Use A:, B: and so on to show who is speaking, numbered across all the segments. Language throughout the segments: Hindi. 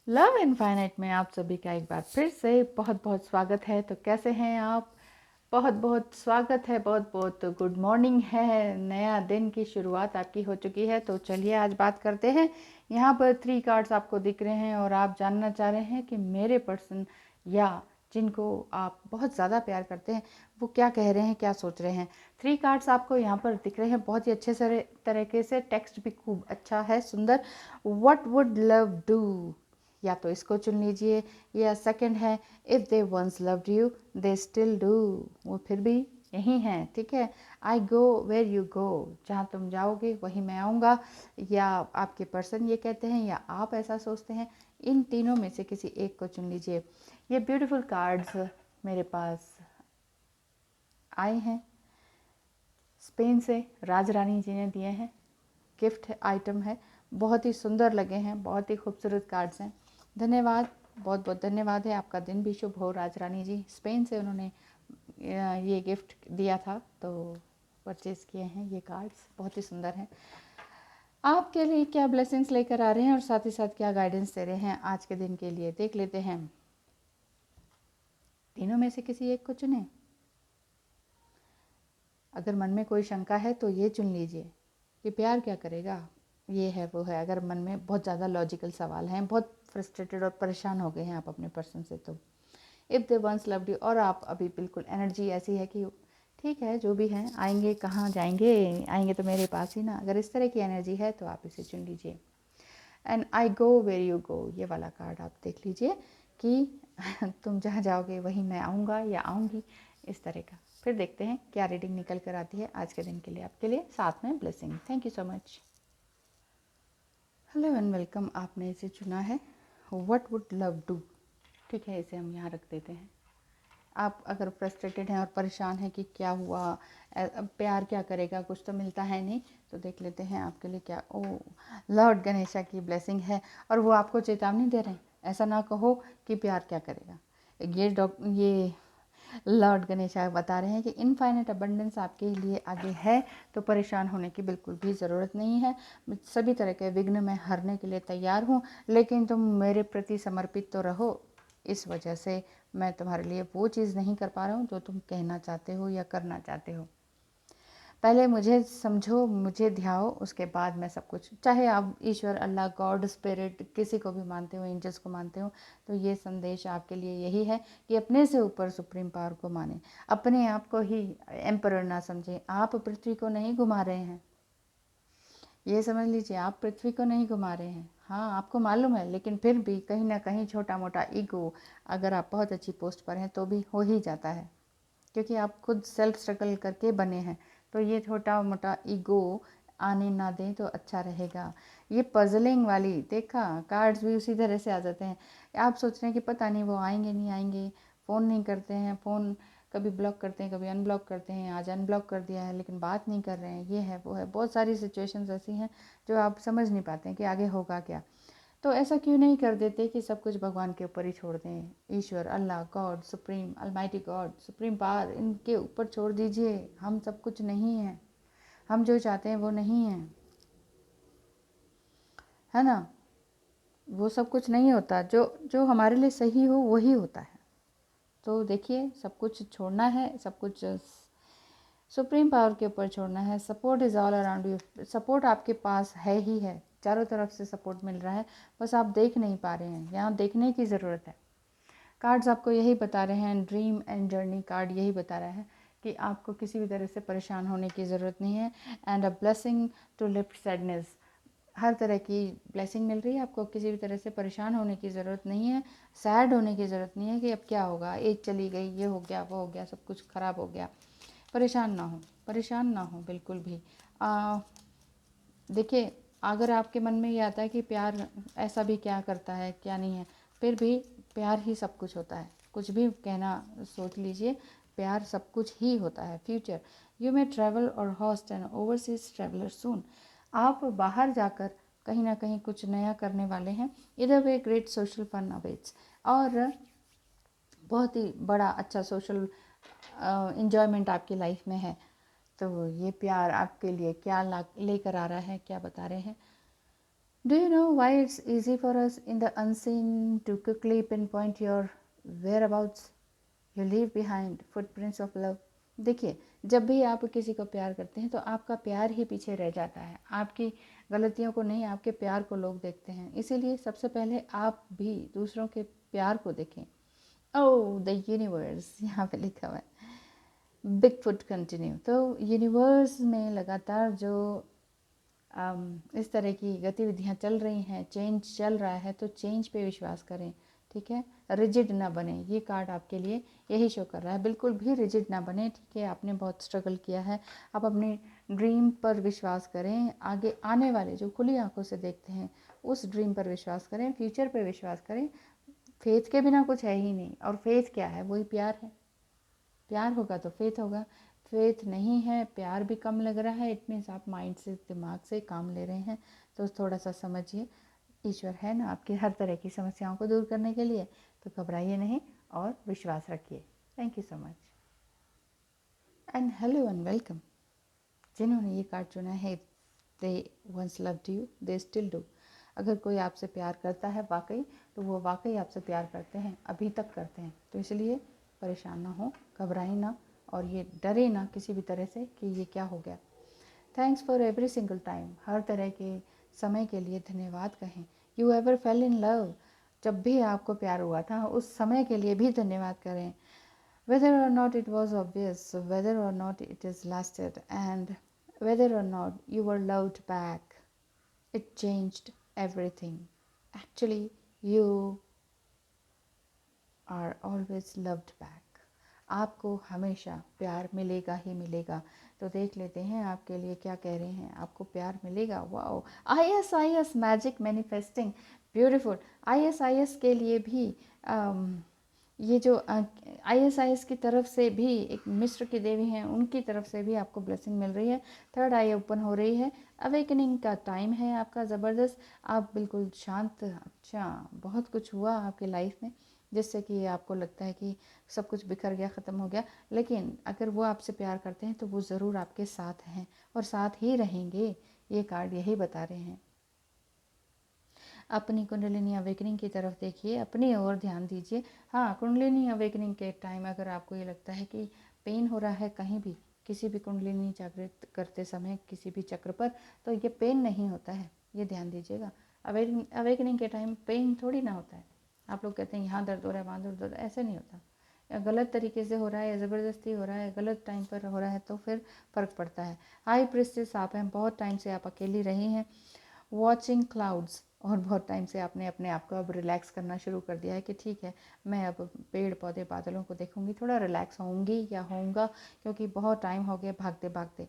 A: लव इनफाइनाइट में आप सभी का एक बार फिर से बहुत बहुत स्वागत है। तो कैसे हैं आप? बहुत बहुत स्वागत है, बहुत बहुत गुड मॉर्निंग है। नया दिन की शुरुआत आपकी हो चुकी है। तो चलिए आज बात करते हैं। यहाँ पर 3 कार्ड्स आपको दिख रहे हैं और आप जानना चाह रहे हैं कि मेरे पर्सन या जिनको आप बहुत ज़्यादा प्यार करते हैं वो क्या कह रहे हैं, क्या सोच रहे हैं। 3 कार्ड्स आपको यहाँ पर दिख रहे हैं, बहुत ही अच्छे सारे तरीके से। टेक्स्ट भी खूब अच्छा है, सुंदर। व्हाट वुड लव डू, या तो इसको चुन लीजिए, या सेकंड है if they once loved you they still do, वो फिर भी यही हैं, ठीक है। आई गो वेर यू गो, जहाँ तुम जाओगे वहीं मैं आऊँगा, या आपके पर्सन ये कहते हैं या आप ऐसा सोचते हैं। इन तीनों में से किसी एक को चुन लीजिए। ये ब्यूटीफुल कार्ड्स मेरे पास आए हैं, स्पेन से राज रानी जी ने दिए हैं। गिफ्ट आइटम है, बहुत ही सुंदर लगे हैं, बहुत ही खूबसूरत कार्ड्स हैं। धन्यवाद, बहुत बहुत धन्यवाद है। आपका दिन भी शुभ हो राज रानी जी। स्पेन से उन्होंने ये गिफ्ट दिया था तो परचेज़ किए हैं ये कार्ड्स, बहुत ही सुंदर हैं। आपके लिए क्या ब्लेसिंग्स लेकर आ रहे हैं और साथ ही साथ क्या गाइडेंस दे रहे हैं आज के दिन के लिए, देख लेते हैं। तीनों में से किसी एक को चुनें। अगर मन में कोई शंका है तो ये चुन लीजिए कि प्यार क्या करेगा, ये है वो है। अगर मन में बहुत ज़्यादा लॉजिकल सवाल हैं, बहुत फ्रस्ट्रेटेड और परेशान हो गए हैं आप अपने पर्सन से, तो if they once loved you, और आप अभी बिल्कुल एनर्जी ऐसी है कि ठीक है जो भी है, आएंगे कहाँ जाएंगे, आएंगे तो मेरे पास ही ना। अगर इस तरह की एनर्जी है तो आप इसे चुन लीजिए। And I go where you go, ये वाला कार्ड आप देख लीजिए कि तुम जहाँ जाओगे वहीं मैं आऊँगा या आऊँगी, इस तरह का। फिर देखते हैं क्या रीडिंग निकल कर आती है आज के दिन के लिए आपके लिए, साथ में blessing. Thank you so much. Hello and welcome. आपने इसे चुना है व्हाट वुड लव डू, ठीक है, इसे हम यहाँ रख देते हैं। आप अगर फ्रस्ट्रेटेड हैं और परेशान हैं कि क्या हुआ, प्यार क्या करेगा, कुछ तो मिलता है नहीं, तो देख लेते हैं आपके लिए क्या। ओ, लॉर्ड गणेशा की ब्लेसिंग है और वो आपको चेतावनी दे रहे हैं, ऐसा ना कहो कि प्यार क्या करेगा। ये लॉर्ड गणेशा बता रहे हैं कि इनफाइनाइट अबंडेंस आपके लिए आगे है, तो परेशान होने की बिल्कुल भी ज़रूरत नहीं है। सभी तरह के विघ्न मैं हरने के लिए तैयार हूँ, लेकिन तुम मेरे प्रति समर्पित तो रहो। इस वजह से मैं तुम्हारे लिए वो चीज़ नहीं कर पा रहा हूँ जो तुम कहना चाहते हो या करना चाहते हो। पहले मुझे समझो, मुझे ध्याओ, उसके बाद मैं सब कुछ। चाहे आप ईश्वर, अल्लाह, गॉड, स्पिरिट किसी को भी मानते हो, एंजल्स को मानते हो, तो ये संदेश आपके लिए यही है कि अपने से ऊपर सुप्रीम पावर को माने, अपने आप को ही एम्परर ना समझें। आप पृथ्वी को नहीं घुमा रहे हैं, ये समझ लीजिए, आप पृथ्वी को नहीं घुमा रहे हैं। हाँ, आपको मालूम है, लेकिन फिर भी कहीं ना कहीं छोटा मोटा ईगो, अगर आप बहुत अच्छी पोस्ट पर हैं तो भी हो ही जाता है, क्योंकि आप खुद सेल्फ स्ट्रगल करके बने हैं। तो ये छोटा मोटा ईगो आने ना दें तो अच्छा रहेगा। ये पजलिंग वाली देखा, कार्ड्स भी उसी तरह से आ जाते हैं। आप सोच रहे हैं कि पता नहीं वो आएंगे नहीं आएंगे, फ़ोन नहीं करते हैं, फ़ोन कभी ब्लॉक करते हैं, कभी अनब्लॉक करते हैं, आज अनब्लॉक कर दिया है लेकिन बात नहीं कर रहे हैं, ये है वो है। बहुत सारी सिचुएशंस ऐसी हैं जो आप समझ नहीं पाते हैं कि आगे होगा क्या। तो ऐसा क्यों नहीं कर देते कि सब कुछ भगवान के ऊपर ही छोड़ दें। ईश्वर, Allah, God, supreme almighty God, supreme power, इनके ऊपर छोड़ दीजिए। हम सब कुछ नहीं हैं, हम जो चाहते हैं वो नहीं है, है ना। वो सब कुछ नहीं होता, जो जो हमारे लिए सही हो वही होता है। तो देखिए, सब कुछ छोड़ना है, सब कुछ सुप्रीम पावर के ऊपर छोड़ना है। Support is all around you, support आपके पास है ही है, चारों तरफ से सपोर्ट मिल रहा है, बस आप देख नहीं पा रहे हैं, यहाँ देखने की ज़रूरत है। कार्ड्स आपको यही बता रहे हैं, ड्रीम एंड जर्नी कार्ड यही बता रहा है कि आपको किसी भी तरह से परेशान होने की ज़रूरत नहीं है। And a blessing to lift sadness, हर तरह की ब्लेसिंग मिल रही है आपको, किसी भी तरह से परेशान होने की ज़रूरत नहीं है, सैड होने की ज़रूरत नहीं है कि अब क्या होगा, एज चली गई, ये हो गया, वो हो गया, सब कुछ ख़राब हो गया। परेशान ना हो, परेशान ना हो बिल्कुल भी। देखिए, अगर आपके मन में ये आता है कि प्यार ऐसा भी क्या करता है, क्या नहीं है, फिर भी प्यार ही सब कुछ होता है। कुछ भी कहना सोच लीजिए, प्यार सब कुछ ही होता है। फ्यूचर, यू मे ट्रैवल और होस्ट एन ओवरसीज ट्रैवलर सून, आप बाहर जाकर कहीं ना कहीं कुछ नया करने वाले हैं। इधर वे ग्रेट सोशल फन अवेट्स, और बहुत ही बड़ा अच्छा सोशल इन्जॉयमेंट आपकी लाइफ में है। तो ये प्यार आपके लिए क्या लेकर आ रहा है, क्या बता रहे हैं। Do you know why it's easy for us in the unseen to quickly pinpoint your whereabouts? You leave behind footprints of love. देखिए, जब भी आप किसी को प्यार करते हैं तो आपका प्यार ही पीछे रह जाता है, आपकी गलतियों को नहीं, आपके प्यार को लोग देखते हैं। इसीलिए सबसे पहले आप भी दूसरों के प्यार को देखें। ओह द यूनिवर्स, यहाँ पे लिखा हुआ है बिग फुट कंटिन्यू। तो यूनिवर्स में लगातार जो इस तरह की गतिविधियाँ चल रही हैं, चेंज चल रहा है, तो चेंज पे विश्वास करें, ठीक है। रिजिड ना बने, ये कार्ड आपके लिए यही शो कर रहा है। बिल्कुल भी रिजिड ना बने, ठीक है। आपने बहुत स्ट्रगल किया है, आप अपने ड्रीम पर विश्वास करें, आगे आने वाले जो खुली आंखों से देखते हैं उस ड्रीम पर विश्वास करें, फ्यूचर पर विश्वास करें। फेथ के बिना कुछ है ही नहीं, और फेथ क्या है? वही प्यार है। प्यार होगा तो फेथ होगा, फेथ नहीं है, प्यार भी कम लग रहा है, इट मीन्स आप माइंड से, दिमाग से काम ले रहे हैं। तो थोड़ा सा समझिए, ईश्वर है ना आपकी हर तरह की समस्याओं को दूर करने के लिए। तो घबराइए नहीं और विश्वास रखिए। Thank you so much and hello and welcome. जिन्होंने ये कार्ड चुना है, they once loved you, they still do. अगर कोई आपसे प्यार करता है वाकई, तो वो वाकई आपसे प्यार करते हैं, अभी तक करते हैं। तो इसलिए परेशान ना हो, घबराएं ना, और ये डरे ना किसी भी तरह से कि ये क्या हो गया। Thanks for every single time, हर तरह के समय के लिए धन्यवाद कहें। You ever fail in love, जब भी आपको प्यार हुआ था उस समय के लिए भी धन्यवाद करें। whether or not it was obvious, whether or not it is lasted, and whether or not you were loved back, it changed everything. Actually, you are always loved back. आपको हमेशा प्यार मिलेगा ही मिलेगा। तो देख लेते हैं आपके लिए क्या कह रहे हैं। आपको प्यार मिलेगा। Wow, ISIS magic manifesting, beautiful. ISIS के लिए भी ये जो ISIS की तरफ से भी एक मिस्र की देवी हैं, उनकी तरफ से भी आपको ब्लेसिंग मिल रही है। थर्ड आई ओपन हो रही है, अवेकनिंग का टाइम है आपका ज़बरदस्त। आप बिल्कुल शांत, अच्छा बहुत कुछ हुआ आपकी लाइफ में जिससे कि आपको लगता है कि सब कुछ बिखर गया, ख़त्म हो गया। लेकिन अगर वो आपसे प्यार करते हैं तो वो ज़रूर आपके साथ हैं और साथ ही रहेंगे। ये कार्ड यही बता रहे हैं। अपनी कुंडलिनी अवेकनिंग की तरफ देखिए, अपनी ओर ध्यान दीजिए। हाँ, कुंडलिनी अवेकनिंग के टाइम अगर आपको ये लगता है कि पेन हो रहा है कहीं भी, किसी भी कुंडलिनी जागृत करते समय किसी भी चक्र पर, तो ये पेन नहीं होता है, ये ध्यान दीजिएगा। अवेकनिंग के टाइम पेन थोड़ी ना होता है। आप लोग कहते हैं यहाँ दर्द हो रहा है, वहाँ दर्द हो रहा है, ऐसे नहीं होता। या गलत तरीके से हो रहा है, या ज़बरदस्ती हो रहा है, गलत टाइम पर हो रहा है, तो फिर फ़र्क पड़ता है। हाई प्रीस्टेस आप हैं, बहुत टाइम से आप अकेली रही हैं, वॉचिंग क्लाउड्स, और बहुत टाइम से आपने अपने आप को अब रिलैक्स करना शुरू कर दिया है कि ठीक है, मैं अब पेड़ पौधे बादलों को देखूंगी, थोड़ा रिलैक्स होंगी या होऊंगा, क्योंकि बहुत टाइम हो गया भागते भागते।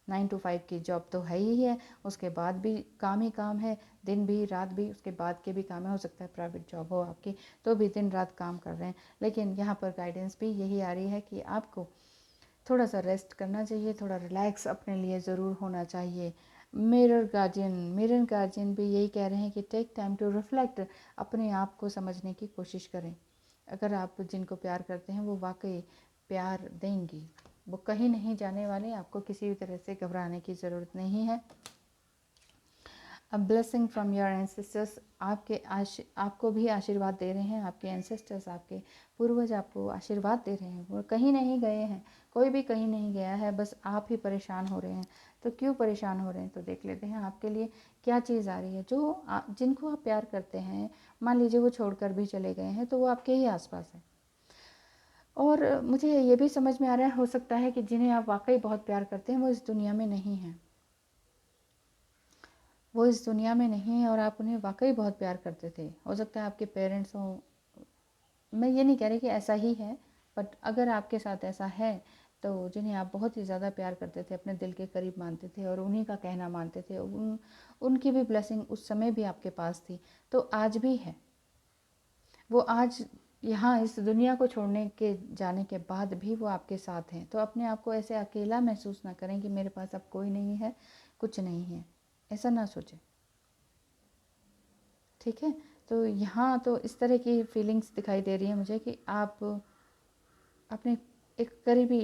A: 9 to 5 की जॉब तो है ही है, उसके बाद भी काम ही काम है, दिन भी रात भी, उसके बाद के भी काम है। हो सकता है प्राइवेट जॉब हो आपकी, तो भी दिन रात काम कर रहे हैं। लेकिन यहाँ पर गाइडेंस भी यही आ रही है कि आपको थोड़ा सा रेस्ट करना चाहिए, थोड़ा रिलैक्स अपने लिए ज़रूर होना चाहिए। मिरर गार्जियन भी यही कह रहे हैं कि टेक टाइम टू रिफ्लेक्ट, अपने आप को समझने की कोशिश करें। अगर आप जिनको प्यार करते हैं वो वाकई प्यार देंगी, वो कहीं नहीं जाने वाले, आपको किसी भी तरह से घबराने की ज़रूरत नहीं है। A blessing from your ancestors, आपको भी आशीर्वाद दे रहे हैं। आपके एंसेस्टर्स, आपके पूर्वज आपको आशीर्वाद दे रहे हैं। वो कहीं नहीं गए हैं, कोई भी कहीं नहीं गया है, बस आप ही परेशान हो रहे हैं। तो क्यों परेशान हो रहे हैं, तो देख लेते हैं आपके लिए क्या चीज़ आ रही है। जो जिनको आप प्यार करते हैं, मान लीजिए वो छोड़कर भी चले गए हैं, तो वो आपके ही आसपास है। और मुझे ये भी समझ में आ रहा है, हो सकता है कि जिन्हें आप वाकई बहुत प्यार करते हैं वो इस दुनिया में नहीं हैं, वो इस दुनिया में नहीं है, और आप उन्हें वाकई बहुत प्यार करते थे। हो सकता है आपके पेरेंट्स हों, मैं ये नहीं कह रही कि ऐसा ही है, बट अगर आपके साथ ऐसा है तो जिन्हें आप बहुत ही ज़्यादा प्यार करते थे, अपने दिल के करीब मानते थे और उन्हीं का कहना मानते थे, उनकी भी ब्लेसिंग उस समय भी आपके पास थी, तो आज भी है। वो आज यहाँ इस दुनिया को छोड़ने के जाने के बाद भी वो आपके साथ हैं। तो अपने आप को ऐसे अकेला महसूस ना करें कि मेरे पास अब कोई नहीं है, कुछ नहीं है, ऐसा ना सोचें, ठीक है। तो यहाँ तो इस तरह की फीलिंग्स दिखाई दे रही है मुझे कि आप अपने एक करीबी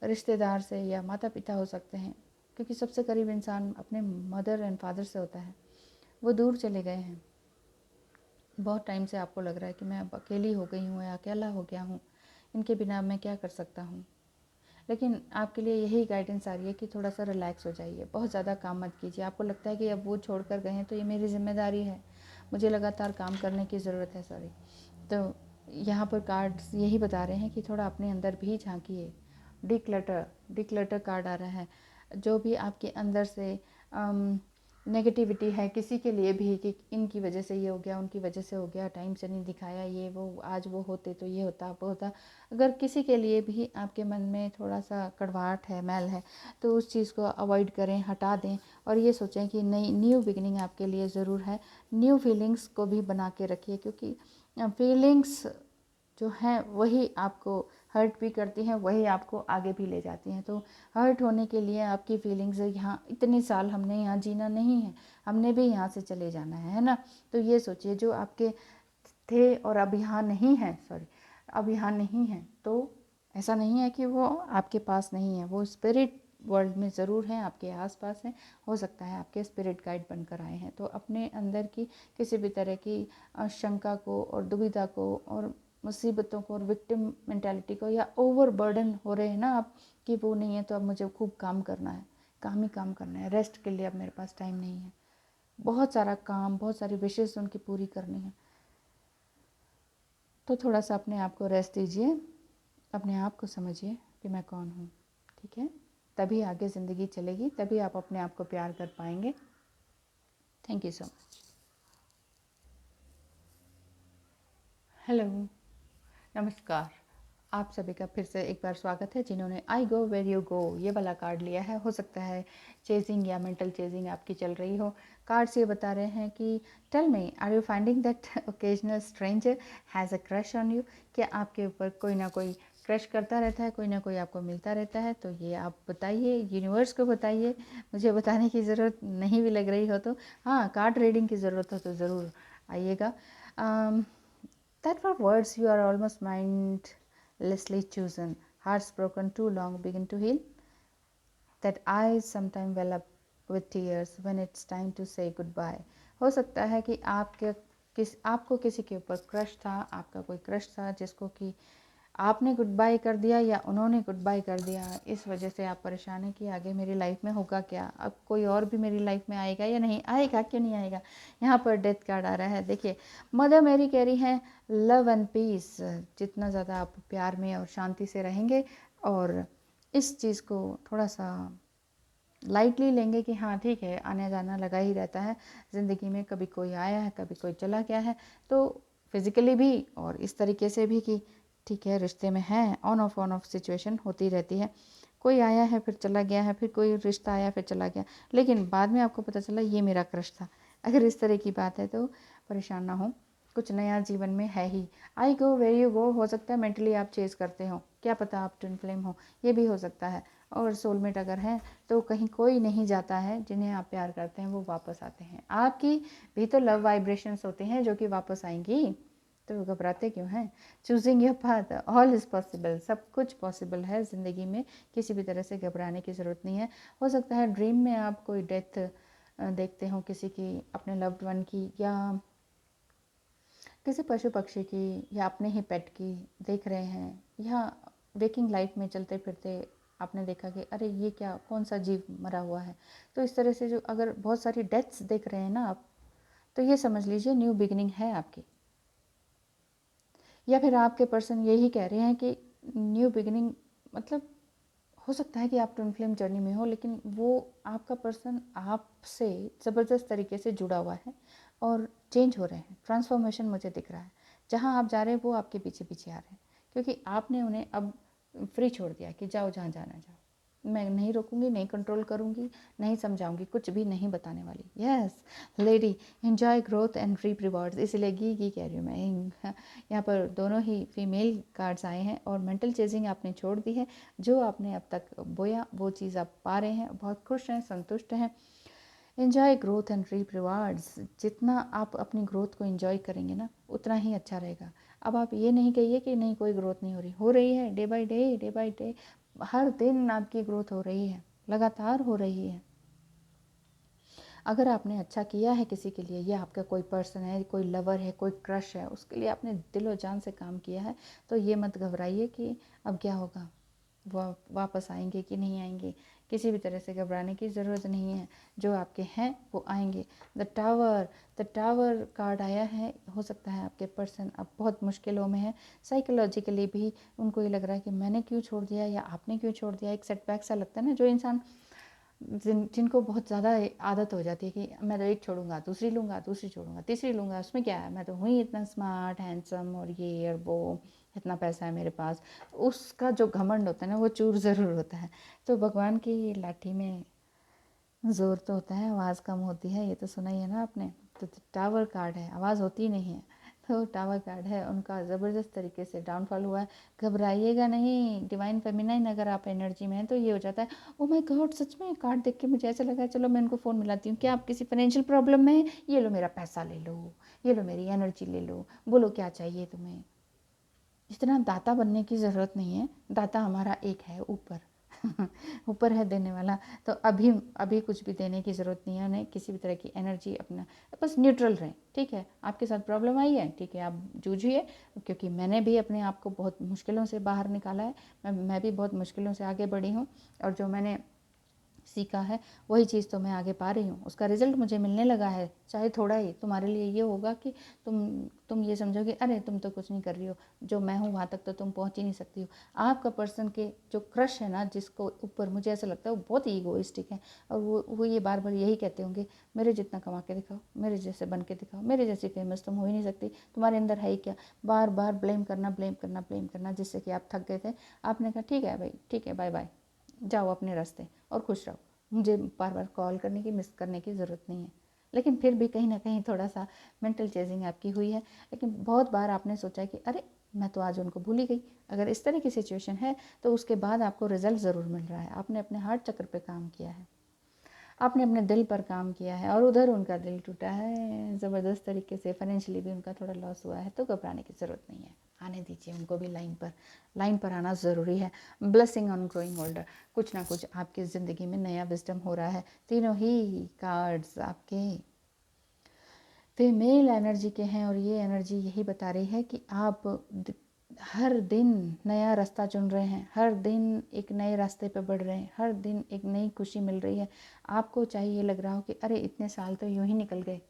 A: रिश्तेदार से, या माता पिता हो सकते हैं, क्योंकि सबसे करीब इंसान अपने मदर एंड फादर से होता है, वो दूर चले गए हैं। बहुत टाइम से आपको लग रहा है कि मैं अब अकेली हो गई हूँ या अकेला हो गया हूँ, इनके बिना अब मैं क्या कर सकता हूँ। लेकिन आपके लिए यही गाइडेंस आ रही है कि थोड़ा सा रिलैक्स हो जाइए, बहुत ज़्यादा काम मत कीजिए। आपको लगता है कि अब वो छोड़ कर गए हैं तो ये मेरी ज़िम्मेदारी है, मुझे लगातार काम करने की ज़रूरत है, सॉरी। तो यहाँ पर कार्ड्स यही बता रहे हैं कि थोड़ा अपने अंदर भी झांकिए। डिक्लटर कार्ड आ रहा है। जो भी आपके अंदर से नेगेटिविटी है किसी के लिए भी कि इनकी वजह से ये हो गया, उनकी वजह से हो गया, टाइम से नहीं दिखाया, ये वो, आज वो होते तो ये होता, वो होता, अगर किसी के लिए भी आपके मन में थोड़ा सा कड़वाहट है, मैल है, तो उस चीज़ को अवॉइड करें, हटा दें और ये सोचें कि नई न्यू बिगिनिंग आपके लिए ज़रूर है। न्यू फीलिंग्स को भी बना के रखिए, क्योंकि फीलिंग्स जो हैं वही आपको हर्ट भी करती हैं, वही आपको आगे भी ले जाती हैं। तो हर्ट होने के लिए आपकी फीलिंग्स, यहाँ इतने साल हमने यहाँ जीना नहीं है, हमने भी यहाँ से चले जाना है ना। तो ये सोचिए जो आपके थे और अब यहाँ नहीं है, सॉरी, अब यहाँ नहीं है, तो ऐसा नहीं है कि वो आपके पास नहीं है, वो स्पिरिट वर्ल्ड में ज़रूर हैं, आपके आसपास हैं। हो सकता है आपके स्पिरिट गाइड बनकर आए हैं। तो अपने अंदर की किसी भी तरह की शंका को और दुविधा को और मुसीबतों को और विक्टिम मेंटालिटी को, या ओवर बर्डन हो रहे हैं ना आप कि वो नहीं है तो अब मुझे खूब काम करना है, काम ही काम करना है, रेस्ट के लिए अब मेरे पास टाइम नहीं है, बहुत सारा काम, बहुत सारी विशेष उनकी पूरी करनी है। तो थोड़ा सा अपने आप को रेस्ट दीजिए, अपने आप को समझिए कि मैं कौन हूँ, ठीक है। तभी आगे ज़िंदगी चलेगी, तभी आप अपने आप को प्यार कर पाएंगे। Thank you so much. Hello, नमस्कार। आप सभी का फिर से एक बार स्वागत है जिन्होंने आई गो वेर यू गो ये वाला कार्ड लिया है। हो सकता है चेजिंग या मेंटल चेजिंग आपकी चल रही हो। कार्ड्स ये बता रहे हैं कि tell me, are you finding that occasional stranger has a crush on you. क्या आपके ऊपर कोई ना कोई क्रश करता रहता है, कोई ना कोई आपको मिलता रहता है? तो ये आप बताइए, यूनिवर्स को बताइए, मुझे बताने की ज़रूरत नहीं भी लग रही हो तो। हाँ, कार्ड रीडिंग की ज़रूरत हो तो ज़रूर आइएगा। That were words you are almost mindlessly chosen. Hearts broken too long begin to heal. That eyes sometimes well up with tears when it's time to say goodbye. हो सकता है कि आपको किसी के ऊपर क्रश था, आपका कोई क्रश था जिसको कि आपने गुड बाय कर दिया या उन्होंने गुड बाय कर दिया। इस वजह से आप परेशान हैं कि आगे मेरी लाइफ में होगा क्या, अब कोई और भी मेरी लाइफ में आएगा या नहीं आएगा, क्यों नहीं आएगा। यहाँ पर डेथ कार्ड आ रहा है। देखिए, मदर मेरी कह रही हैं लव एंड पीस। जितना ज़्यादा आप प्यार में और शांति से रहेंगे और इस चीज़ को थोड़ा सा लाइटली लेंगे कि हाँ ठीक है, आने जाना लगा ही रहता है ज़िंदगी में, कभी कोई आया है, कभी कोई चला गया है, तो फिज़िकली भी और इस तरीके से भी कि ठीक है, रिश्ते में है, ऑन ऑफ सिचुएशन होती रहती है। कोई आया है फिर चला गया है, फिर कोई रिश्ता आया फिर चला गया, लेकिन बाद में आपको पता चला ये मेरा क्रश था। अगर इस तरह की बात है तो परेशान ना हो, कुछ नया जीवन में है ही। आई गो वेर यू गो, हो सकता है मेंटली आप चेज़ करते हो, क्या पता आप ट्विन फ्लेम हो, ये भी हो सकता है। और सोलमेट अगर हैं तो कहीं कोई नहीं जाता है, जिन्हें आप प्यार करते हैं वो वापस आते हैं। आपकी भी तो लव वाइब्रेशंस होते हैं जो कि वापस आएंगी, तो घबराते क्यों हैं। Choosing your path, all is possible, सब कुछ पॉसिबल है ज़िंदगी में, किसी भी तरह से घबराने की ज़रूरत नहीं है। हो सकता है ड्रीम में आप कोई डेथ देखते हो किसी की, अपने लव्ड वन की, या किसी पशु पक्षी की, या अपने ही पेट की देख रहे हैं, या वेकिंग लाइफ में चलते फिरते आपने देखा कि अरे ये क्या, कौन सा जीव मरा हुआ है। तो इस तरह से जो अगर बहुत सारी डेथ्स देख रहे हैं ना आप, तो ये समझ लीजिए न्यू बिगिनिंग है आपकी। या फिर आपके पर्सन यही कह रहे हैं कि न्यू बिगिनिंग मतलब हो सकता है कि आप ट्विन फ्लेम जर्नी में हो, लेकिन वो आपका पर्सन आपसे ज़बरदस्त तरीके से जुड़ा हुआ है और चेंज हो रहे हैं, ट्रांसफॉर्मेशन मुझे दिख रहा है। जहाँ आप जा रहे हैं वो आपके पीछे पीछे आ रहे हैं, क्योंकि आपने उन्हें अब फ्री छोड़ दिया कि जाओ जहाँ जाना जाओ, मैं नहीं रोकूंगी, नहीं कंट्रोल करूंगी, नहीं समझाऊंगी, कुछ भी नहीं बताने वाली। Yes lady, enjoy growth and reap rewards. इसलिए गी कह रही हूँ मैं। यहाँ पर दोनों ही फीमेल कार्ड्स आए हैं और मेंटल चेजिंग आपने छोड़ दी है। जो आपने अब तक बोया वो चीज़ आप पा रहे हैं, बहुत खुश हैं, संतुष्ट हैं। Enjoy growth and reap rewards. जितना आप अपनी ग्रोथ को एंजॉय करेंगे ना, उतना ही अच्छा रहेगा। अब आप ये नहीं कहिए कि नहीं कोई ग्रोथ नहीं हो रही है। डे बाय डे हर दिन आपकी ग्रोथ हो रही है, लगातार हो रही है। अगर आपने अच्छा किया है किसी के लिए, या आपका कोई पर्सन है, कोई लवर है, कोई क्रश है, उसके लिए आपने दिलो जान से काम किया है, तो ये मत घबराइए कि अब क्या होगा, वो वापस आएंगे कि नहीं आएंगे। किसी भी तरह से घबराने की ज़रूरत नहीं है, जो आपके हैं वो आएंगे। द टावर कार्ड आया है। हो सकता है आपके पर्सन अब बहुत मुश्किलों में है, साइकोलॉजिकली भी उनको ये लग रहा है कि मैंने क्यों छोड़ दिया या आपने क्यों छोड़ दिया। एक सेटबैक सा लगता है ना, जो इंसान जिनको बहुत ज़्यादा आदत हो जाती है कि मैं तो एक छोड़ूंगा, दूसरी लूँगा, दूसरी छोड़ूंगा, तीसरी लूँगा, उसमें क्या है, मैं तो हूँ ही इतना स्मार्ट हैंडसम और ये और वो, इतना पैसा है मेरे पास, उसका जो घमंड होता है ना, वो चूर ज़रूर होता है। तो भगवान की लाठी में ज़ोर तो होता है, आवाज़ कम होती है, ये तो सुना ही है ना आपने। तो टावर कार्ड है, आवाज़ होती नहीं है, तो टावर कार्ड है, उनका ज़बरदस्त तरीके से डाउनफॉल हुआ है। घबराइएगा नहीं, डिवाइन फेमिनाइन अगर आप एनर्जी में हैं तो ये हो जाता है, ओ माय गॉड सच में कार्ड देख के मुझे ऐसा लगा, चलो मैं इनको फ़ोन मिलाती हूँ, क्या आप किसी फाइनेंशियल प्रॉब्लम में हैं, ये लो मेरा पैसा ले लो, ये लो मेरी एनर्जी ले लो, बोलो क्या चाहिए तुम्हें। इतना दाता बनने की ज़रूरत नहीं है, दाता हमारा एक है ऊपर ऊपर है देने वाला। तो अभी अभी कुछ भी देने की ज़रूरत नहीं है उन्हें, किसी भी तरह की एनर्जी अपना, बस न्यूट्रल रहें। ठीक है, आपके साथ प्रॉब्लम आई है, ठीक है, आप जूझिए, क्योंकि मैंने भी अपने आप को बहुत मुश्किलों से बाहर निकाला है, मैं भी बहुत मुश्किलों से आगे बढ़ी हूँ, और जो मैंने सीखा है वही चीज़ तो मैं आगे पा रही हूँ, उसका रिजल्ट मुझे मिलने लगा है, चाहे थोड़ा ही। तुम्हारे लिए ये होगा कि तुम ये समझोगे अरे तुम तो कुछ नहीं कर रही हो, जो मैं हूँ वहाँ तक तो तुम पहुँच ही नहीं सकती हो। आपका पर्सन के जो क्रश है ना, जिसको ऊपर मुझे ऐसा लगता है वो बहुत ईगोइस्टिक है, और वो ये बार बार यही कहते होंगे, मेरे जितना कमा के दिखाओ, मेरे जैसे बन के दिखाओ, मेरे जैसी फेमस तुम हो ही नहीं सकती, तुम्हारे अंदर है ही क्या। बार बार ब्लेम करना, ब्लेम करना, ब्लेम करना, जिससे कि आप थक गए थे। आपने कहा ठीक है भाई, ठीक है, बाय बाय, जाओ अपने रास्ते और खुश रहो, मुझे बार बार कॉल करने की, मिस करने की ज़रूरत नहीं है। लेकिन फिर भी कहीं ना कहीं थोड़ा सा मेंटल चेजिंग आपकी हुई है, लेकिन बहुत बार आपने सोचा कि अरे मैं तो आज उनको भूल ही गई। अगर इस तरह की सिचुएशन है तो उसके बाद आपको रिजल्ट ज़रूर मिल रहा है, आपने अपने हार्ट चक्र पे काम किया है, आपने अपने दिल पर काम किया है, और उधर उनका दिल टूटा है ज़बरदस्त तरीके से, फाइनेंशियली भी उनका थोड़ा लॉस हुआ है। तो घबराने की ज़रूरत नहीं है, आने दीजिए उनको भी लाइन पर आना ज़रूरी है। ब्लेसिंग ऑन ग्रोइंग ओल्डर, कुछ ना कुछ आपकी ज़िंदगी में नया विजडम हो रहा है। तीनों ही कार्ड्स आपके फीमेल एनर्जी के हैं, और ये एनर्जी यही बता रही है कि आप हर दिन नया रास्ता चुन रहे हैं, हर दिन एक नए रास्ते पर बढ़ रहे हैं, हर दिन एक नई खुशी मिल रही है। आपको चाहिए लग रहा हो कि अरे इतने साल तो यूं ही निकल गए,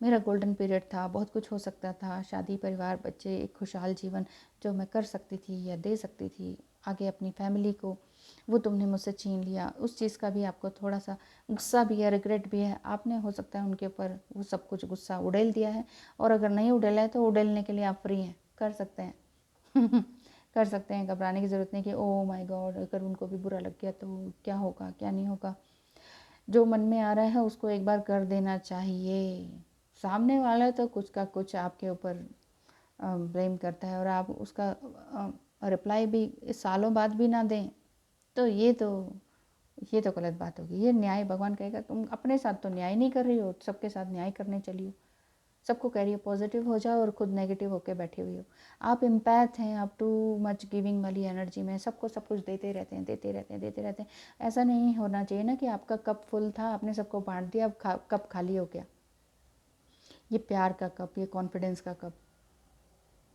A: मेरा गोल्डन पीरियड था, बहुत कुछ हो सकता था, शादी, परिवार, बच्चे, एक खुशहाल जीवन जो मैं कर सकती थी या दे सकती थी आगे अपनी फैमिली को, वो तुमने मुझसे छीन लिया। उस चीज़ का भी आपको थोड़ा सा गुस्सा भी है, रिग्रेट भी है। आपने हो सकता है उनके ऊपर वो सब कुछ गुस्सा उड़ेल दिया है, और अगर नहीं उड़ेला है तो उड़ेलने के लिए आप फ्री हैं, कर सकते हैं कर सकते हैं। घबराने की ज़रूरत नहीं कि ओ माय गॉड अगर उनको भी बुरा लग गया तो क्या होगा, क्या नहीं होगा। जो मन में आ रहा है उसको एक बार कर देना चाहिए। सामने वाला तो कुछ का कुछ आपके ऊपर ब्लेम करता है, और आप उसका रिप्लाई भी सालों बाद भी ना दें, तो ये तो गलत बात होगी। ये न्याय, भगवान कहेगा तुम अपने साथ तो न्याय नहीं कर रही हो, सबके साथ न्याय करने चली हो। सबको कह रही हो पॉजिटिव हो जाओ और खुद नेगेटिव होकर बैठी हुई हो। आप एम्पैथ हैं, आप टू मच गिविंग वाली एनर्जी में, सबको सब कुछ देते रहते हैं, देते रहते हैं, देते रहते हैं। ऐसा नहीं होना चाहिए ना कि आपका कप फुल था, आपने सबको बांट दिया, अब कप खाली हो गया। ये प्यार का कप, ये कॉन्फिडेंस का कप,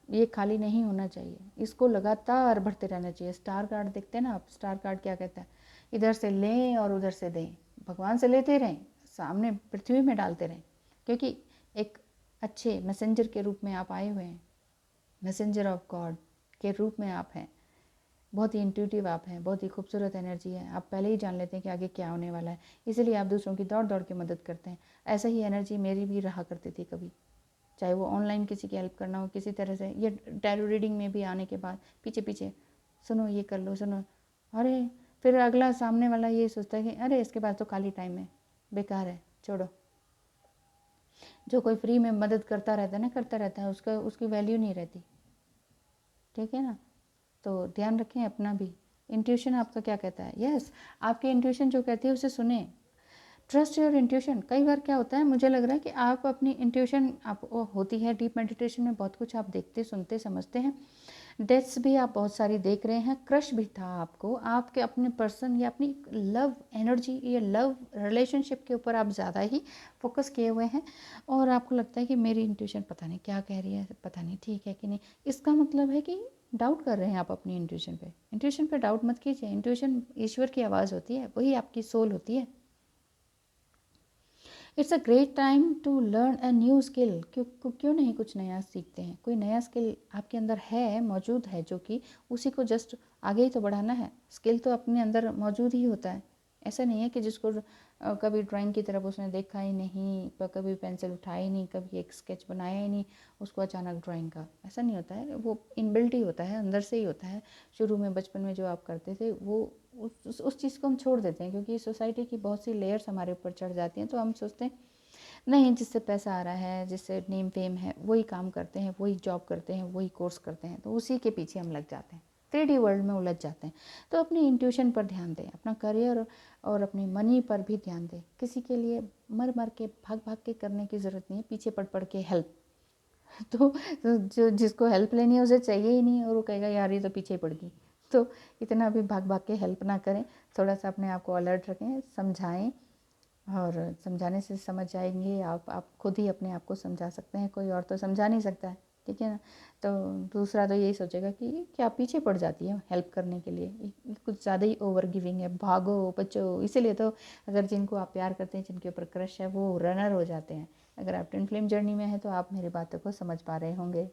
A: ये खाली नहीं होना चाहिए, इसको लगातार भरते रहना चाहिए। स्टार कार्ड देखते हैं ना आप, स्टार कार्ड क्या कहता है, इधर से लें और उधर से दें, भगवान से लेते रहें, सामने पृथ्वी में डालते रहें, क्योंकि एक अच्छे मैसेंजर के रूप में आप आए हुए हैं, मैसेंजर ऑफ गॉड के रूप में आप हैं। बहुत ही इंट्यूटिव आप हैं, बहुत ही खूबसूरत एनर्जी है, आप पहले ही जान लेते हैं कि आगे क्या होने वाला है, इसीलिए आप दूसरों की दौड़ दौड़ के मदद करते हैं। ऐसा ही एनर्जी मेरी भी रहा करती थी कभी, चाहे वो ऑनलाइन किसी की हेल्प करना हो किसी तरह से, या टैरो रीडिंग में भी आने के बाद पीछे पीछे सुनो ये कर लो, सुनो, अरे फिर अगला सामने वाला ये सोचता है कि अरे इसके पास तो खाली टाइम है, बेकार है, छोड़ो। जो कोई फ्री में मदद करता रहता है ना, करता रहता है, उसकी वैल्यू नहीं रहती। ठीक है ना, तो ध्यान रखें अपना भी। इंट्यूशन आपका क्या कहता है, यस आपकी इंट्यूशन जो कहती है उसे सुने, ट्रस्ट योर इंट्यूशन। कई बार क्या होता है, मुझे लग रहा है कि आप अपनी इंट्यूशन आप होती है डीप मेडिटेशन में, बहुत कुछ आप देखते सुनते समझते हैं। डेथ्स भी आप बहुत सारी देख रहे हैं, क्रश भी था आपको, आपके अपने पर्सन या अपनी लव एनर्जी या लव रिलेशनशिप के ऊपर आप ज़्यादा ही फोकस किए हुए हैं, और आपको लगता है कि मेरी इंट्यूशन पता नहीं क्या कह रही है, पता नहीं ठीक है कि नहीं। इसका मतलब है कि डाउट कर रहे हैं आप अपनी इंट्यूशन पे। इंट्यूशन पे डाउट मत कीजिए, इंट्यूशन ईश्वर की आवाज़ होती है, वही आपकी सोल होती है। It's a great time to learn a new skill. क्यों नहीं कुछ नया सीखते हैं। कोई नया स्किल आपके अंदर है, मौजूद है, जो कि उसी को जस्ट आगे ही तो बढ़ाना है। स्किल तो अपने अंदर मौजूद ही होता है। ऐसा नहीं है कि जिसको कभी ड्राइंग की तरफ उसने देखा ही नहीं, कभी पेंसिल उठाया ही नहीं, कभी एक स्केच बनाया ही नहीं, उसको अचानक ड्राइंग का, ऐसा नहीं होता है। वो इनबिल्ट ही होता है, अंदर से ही होता है। शुरू में बचपन में जो आप करते थे वो उस चीज़ को हम छोड़ देते हैं, क्योंकि सोसाइटी की बहुत सी लेयर्स हमारे ऊपर चढ़ जाती हैं। तो हम सोचते हैं नहीं, जिससे पैसा आ रहा है, जिससे नेम फेम है, वही काम करते हैं, वही जॉब करते हैं, वही कोर्स करते हैं, तो उसी के पीछे हम लग जाते हैं, 3D वर्ल्ड में उलझ जाते हैं। तो अपनी इंट्यूशन पर ध्यान दें, अपना करियर और अपनी मनी पर भी ध्यान दें। किसी के लिए मर मर के भाग भाग के करने की ज़रूरत नहीं है, पीछे पड़ पड़ के हेल्प तो जो जिसको हेल्प लेनी है उसे चाहिए ही नहीं, और वो कहेगा यार ये तो पीछे पड़ गई। तो इतना भी भाग भाग के हेल्प ना करें, थोड़ा सा अपने आप को अलर्ट रखें, समझाएं, और समझाने से समझ जाएंगे आप खुद ही अपने आप को समझा सकते हैं, कोई और तो समझा नहीं सकता है, ठीक है ना। तो दूसरा तो यही सोचेगा कि क्या पीछे पड़ जाती है हेल्प करने के लिए, ये कुछ ज़्यादा ही ओवर गिविंग है, भागो बचो। इसीलिए तो अगर जिनको आप प्यार करते हैं, जिनके ऊपर क्रश है, वो रनर हो जाते हैं। अगर आप ट्विन फ्लेम जर्नी में हैं तो आप मेरी बातों को समझ पा रहे होंगे।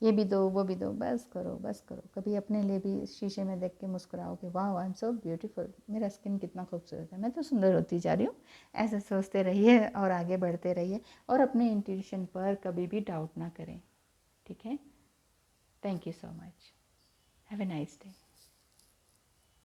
A: ये भी दो, वो भी दो, बस करो बस करो। कभी अपने लिए भी शीशे में देख के मुस्कुराओ कि वाह आई एम सो ब्यूटीफुल, मेरा स्किन कितना खूबसूरत है, मैं तो सुंदर होती जा रही हूँ। ऐसे सोचते रहिए और आगे बढ़ते रहिए, और अपने इंट्यूशन पर कभी भी डाउट ना करें, ठीक है। Thank you so much, have a nice day.